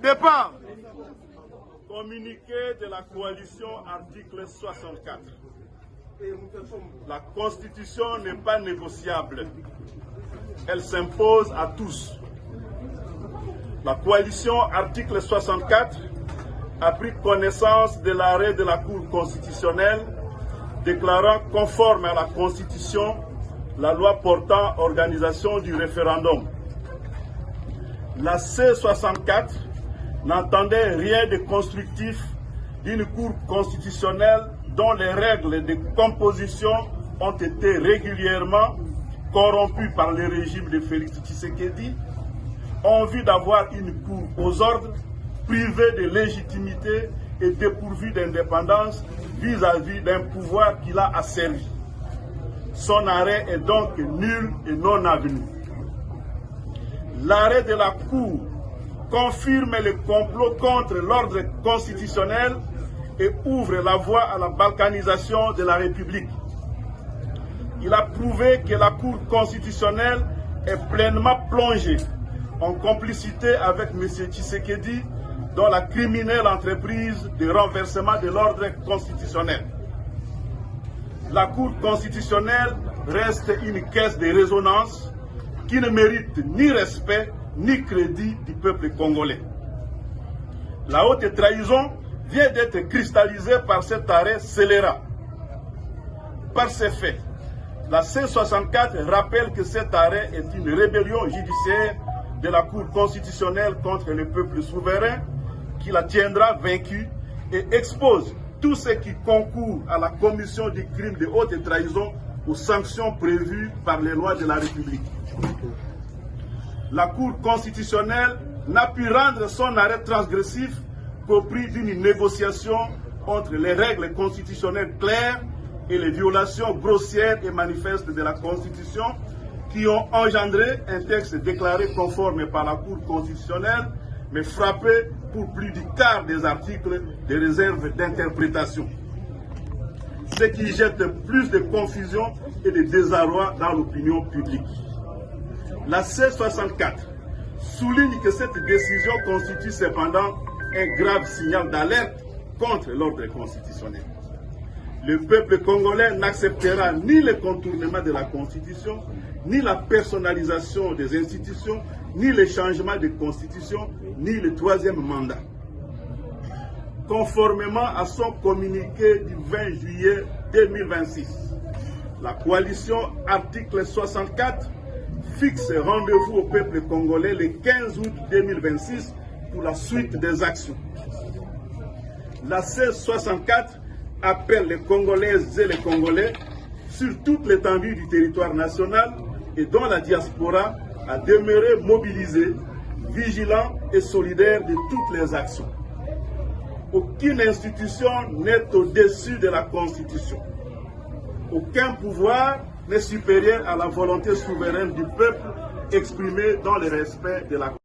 Départ. Communiqué de la coalition, article 64. La Constitution n'est pas négociable. Elle s'impose à tous. La coalition, article 64, a pris connaissance de l'arrêt de la Cour constitutionnelle déclarant conforme à la Constitution la loi portant organisation du référendum. La C64 n'entendait rien de constructif d'une Cour constitutionnelle dont les règles de composition ont été régulièrement corrompues par le régime de Félix Tshisekedi, en vue d'avoir une Cour aux ordres, privée de légitimité et dépourvue d'indépendance vis-à-vis d'un pouvoir qui l'a asservi. Son arrêt est donc nul et non avenu. L'arrêt de la Cour confirme le complot contre l'ordre constitutionnel et ouvre la voie à la balkanisation de la République. Il a prouvé que la Cour constitutionnelle est pleinement plongée en complicité avec M. Tshisekedi dans la criminelle entreprise de renversement de l'ordre constitutionnel. La Cour constitutionnelle reste une caisse de résonance qui ne mérite ni respect ni crédit du peuple congolais. La haute trahison vient d'être cristallisée par cet arrêt scélérat. Par ces faits, la C64 rappelle que cet arrêt est une rébellion judiciaire de la Cour constitutionnelle contre le peuple souverain qui la tiendra vaincue et expose tout ce qui concourt à la commission du crime de haute trahison aux sanctions prévues par les lois de la République. La Cour constitutionnelle n'a pu rendre son arrêt transgressif qu'au prix d'une négociation entre les règles constitutionnelles claires et les violations grossières et manifestes de la Constitution qui ont engendré un texte déclaré conforme par la Cour constitutionnelle, mais frappé pour plus du quart des articles de réserve d'interprétation. Ce qui jette plus de confusion et de désarroi dans l'opinion publique. La C64 souligne que cette décision constitue cependant un grave signal d'alerte contre l'ordre constitutionnel. Le peuple congolais n'acceptera ni le contournement de la Constitution, ni la personnalisation des institutions, ni le changement de constitution, ni le troisième mandat. Conformément à son communiqué du 20 juillet 2026, la coalition article 64 fixe rendez-vous au peuple congolais le 15 août 2026 pour la suite des actions. La C64 appelle les Congolaises et les Congolais sur toute l'étendue du territoire national et dans la diaspora à demeurer mobilisés, vigilants et solidaires de toutes les actions. Aucune institution n'est au-dessus de la Constitution. Aucun pouvoir n'est supérieur à la volonté souveraine du peuple exprimée dans le respect de la Constitution.